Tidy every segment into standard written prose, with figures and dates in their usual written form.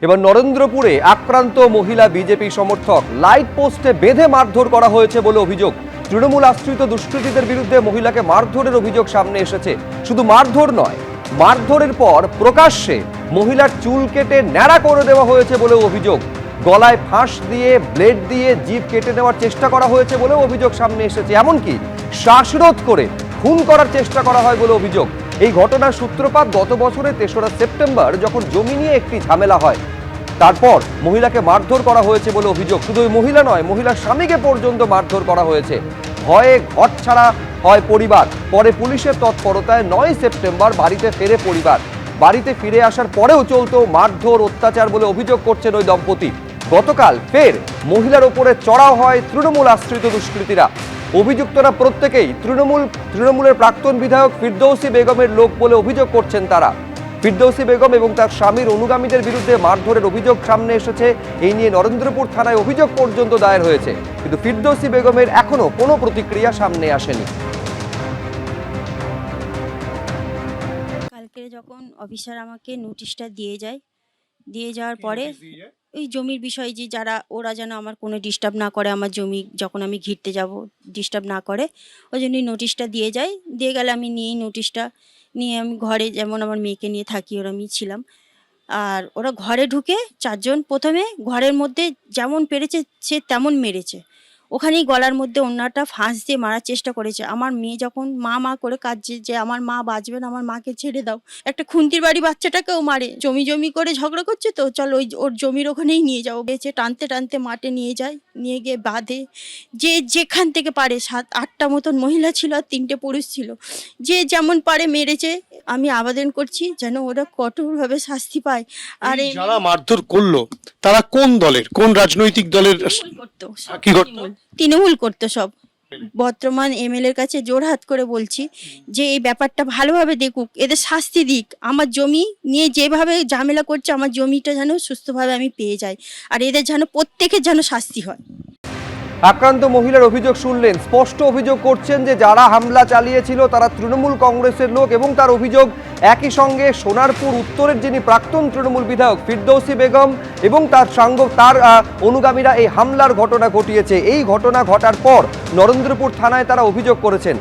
এবার নরেন্দ্রপুরে আক্রান্ত মহিলা বিজেপি সমর্থক লাইট পোস্টে বেঁধে মারধর করা হয়েছে বলে অভিযোগ। তৃণমূল আশ্রিত দুষ্কৃতীদের বিরুদ্ধে মহিলাকে মারধরের অভিযোগ সামনে এসেছে। শুধু মারধর নয়, মারধরের পর প্রকাশ্যে মহিলার চুল কেটে ন্যাড়া করে দেওয়া হয়েছে বলে অভিযোগ। গলায় ফাঁস দিয়ে, ব্লেড দিয়ে জিভ কেটে নেওয়ার চেষ্টা করা হয়েছে বলেও অভিযোগ সামনে এসেছে। এমনকি শ্বাসরোধ করে খুন করার চেষ্টা করা হয় বলে অভিযোগ। এই ঘটনার সূত্রপাত গত বছরের ৩রা সেপ্টেম্বর, যখন জমি নিয়ে একটি ঝামেলা হয়। তারপর মহিলাকে মারধর করা হয়েছে বলে অভিযোগ। শুধু ওই মহিলা নয়, মহিলার স্বামীকে পর্যন্ত মারধর করা হয়েছে। ভয়ে ঘর ছাড়া হয় পরিবার। পরে পুলিশের তৎপরতায় ৯ সেপ্টেম্বর বাড়িতে ফেরে পরিবার। বাড়িতে ফিরে আসার পরেও চলতো মারধর, অত্যাচার বলে অভিযোগ করছেন ওই দম্পতি। গতকাল ফের মহিলার ওপরে চড়াও হয় তৃণমূল আশ্রিত দুষ্কৃতীরা। অভিযুক্তরা প্রত্যেকেই তৃণমূলের প্রাক্তন বিধায়ক ফিরদৌসী বেগমের লোক বলে অভিযোগ করছেন তারা। ফিরদৌসী বেগম এবং তার স্বামীর অনুগামীদের বিরুদ্ধে মারধরের অভিযোগ সামনে এসেছে। এই নিয়ে নরেন্দ্রপুর থানায় অভিযোগ পর্যন্ত দায়ের হয়েছে, কিন্তু ফিরদৌসী বেগমের এখনো কোনো প্রতিক্রিয়া সামনে আসেনি। কালকে যখন অফিসার আমাকে নোটিশটা দিয়ে যাওয়ার পরে ওই জমির বিষয়, যে ওরা যেন আমার কোনো ডিস্টার্ব না করে, আমার জমি যখন আমি ঘিরতে যাব ডিস্টার্ব না করে, ওই জন্যই নোটিশটা দিয়ে গেলে আমি নিয়েই নোটিশটা নিয়ে আমি ঘরে, যেমন আমার মেয়েকে নিয়ে থাকি, ওরা আমি ছিলাম। আর ওরা ঘরে ঢুকে 4 জন প্রথমে ঘরের মধ্যে যেমন পেরেছে সে তেমন মেরেছে। ওখানেই গলার মধ্যে ওড়নাটা ফাঁস দিয়ে মারার চেষ্টা করেছে। আমার মেয়ে যখন মা করে কাঁদছে যে আমার মা বাঁচবে না, আমার মাকে ছেড়ে দাও, একটা খুন্তির বাড়ি বাচ্চাটাকেও মারে। জমি করে ঝগড়া করছে, তো চলো ওর জমির ওখানেই নিয়ে যাও। বেঁচে টানতে মাঠে নিয়ে যায়, নিয়ে গিয়ে বাঁধে। যেখান থেকে পারে, 7-8টা মতন মহিলা ছিল আর 3টে পুরুষ ছিল, যে যেমন পারে মেরেছে। আমি আবেদন করছি যেন ওরা কঠোরভাবে শাস্তি পায়। আর যারা মারধর করলো তারা কোন দলের, কোন রাজনৈতিক দলের? কি করতো? তৃণমূল করতো সব। বর্তমান এমএলএর কাছে জোরহাত করে বলছি যে এই ব্যাপারটা ভালোভাবে দেখুক, এদের শাস্তি দিক। আমার জমি নিয়ে যেভাবে ঝামেলা করছে, আমার জমিটা যেন সুস্থভাবে আমি পেয়ে যাই, আর এদের যেন প্রত্যেকের যেন শাস্তি হয়। আক্রান্ত মহিলার অভিযোগ শুনলেন। স্পষ্ট অভিযোগ করছেন যে যারা হামলা চালিয়েছিল তারা তৃণমূল কংগ্রেসের লোক, এবং তার অভিযোগ একই সঙ্গে সোনারপুর উত্তরের যিনি প্রাক্তন তৃণমূল বিধায়ক ফিরদৌসী বেগম এবং তার অনুগামীরা এই হামলার ঘটনা ঘটিয়েছে। এই ঘটনা ঘটার পর নরেন্দ্রপুর থানায় তারা অভিযোগ করেছেন।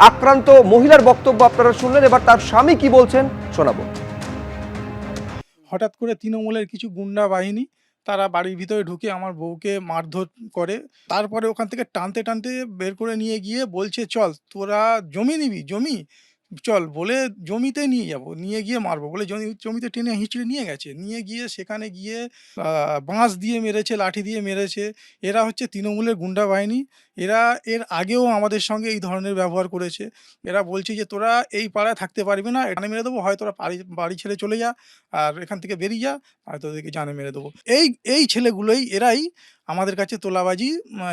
আক্রান্ত মহিলার বক্তব্য আপনারা শুনলেন, এবার তার স্বামী কি বলছেন শোনাবো। হঠাৎ করে তৃণমূলের কিছু গুন্ডা বাহিনী তারা বাড়ির ভিতরে ঢুকে আমার বউকে মারধর করে। তারপরে ওখান থেকে টানতে বের করে নিয়ে গিয়ে বলছে, চল তোরা জমি নিবি, জমি চল বলে জমিতে নিয়ে যাব, নিয়ে গিয়ে মারবো বলে জমিতে টেনে হিঁচড়ে নিয়ে গেছে। নিয়ে গিয়ে সেখানে গিয়ে বাঁশ দিয়ে মেরেছে, লাঠি দিয়ে মেরেছে। এরা হচ্ছে তৃণমূলের গুন্ডা বাহিনী। এরা এর আগেও আমাদের সঙ্গে এই ধরনের ব্যবহার করেছে। এরা বলছে যে তোরা এই পাড়ায় থাকতে পারবি না, এখানে মেরে দেবো, হয় তোরা বাড়ি ছেড়ে চলে যা, আর এখান থেকে বেরিয়ে যা, আর তোদেরকে জানে মেরে দেবো। এই ছেলেগুলোই, এরাই আমাদের কাছে তোলাবাজি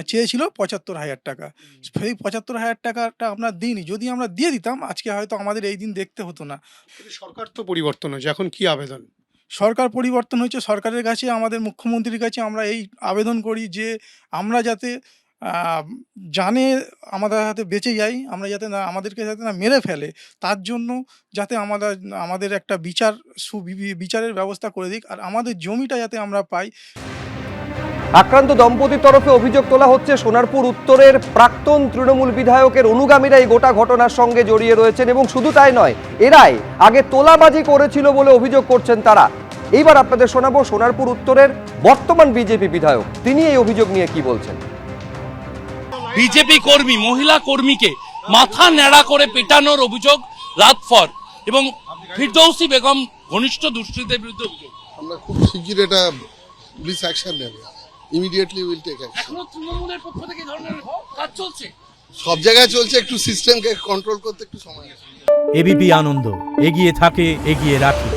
চেয়েছিল ৭৫,০০০ টাকা। সেই ৭৫,০০০ টাকাটা আমরা দিইনি। যদি আমরা দিয়ে দিতাম আজকে হয়তো আমাদের এই দিন দেখতে হতো না। সরকার তো পরিবর্তন হয়েছে, এখন কি আবেদন? সরকার পরিবর্তন হয়েছে, সরকারের কাছে, আমাদের মুখ্যমন্ত্রীর কাছে আমরা এই আবেদন করি যে আমরা যাতে জানে আমাদের হাতে বেঁচে যাই, আমরা যাতে না, আমাদেরকে যাতে না মেরে ফেলে, তার জন্য যাতে আমাদের একটা বিচারের ব্যবস্থা করে দিক, আর আমাদের জমিটা যাতে আমরা পাই। আক্রান্ত দম্পতির তরফে অভিযোগ তোলা হচ্ছে সোনারপুর উত্তরের প্রাক্তন তৃণমূল বিধায়কের অনুগামীরা এই গোটা ঘটনার সঙ্গে জড়িয়ে রয়েছেন, এবং শুধু তাই নয়, এরাই আগে তোলাবাজি করেছিল বলে অভিযোগ করছেন তারা। এইবার আপনাদের শোনাবো সোনারপুর উত্তরের বর্তমান বিজেপি বিধায়ক, তিনি এই অভিযোগ নিয়ে কি বলছেন। বিজেপি কর্মী, মহিলা কর্মীকে মাথা ন্যাড়া করে পেটানোর অভিযোগ রাতভর, এবং ফিরদৌসী বেগম ঘনিষ্ঠ দুষ্কৃতীদের বিরুদ্ধে অভিযোগ। আমরা খুব শিগগির এটা পুলিশ অ্যাকশন নেবে, ইমিডিয়েটলি উইল টেক অ্যাকশন। এখনো তৃণমূলের পক্ষ থেকে এই ধরনের কাজ চলছে, সব জায়গায় চলছে, একটু সিস্টেমকে কন্ট্রোল করতে একটু সময় লাগে। এবিপি আনন্দ, এগিয়ে থাকে, এগিয়ে রাখে।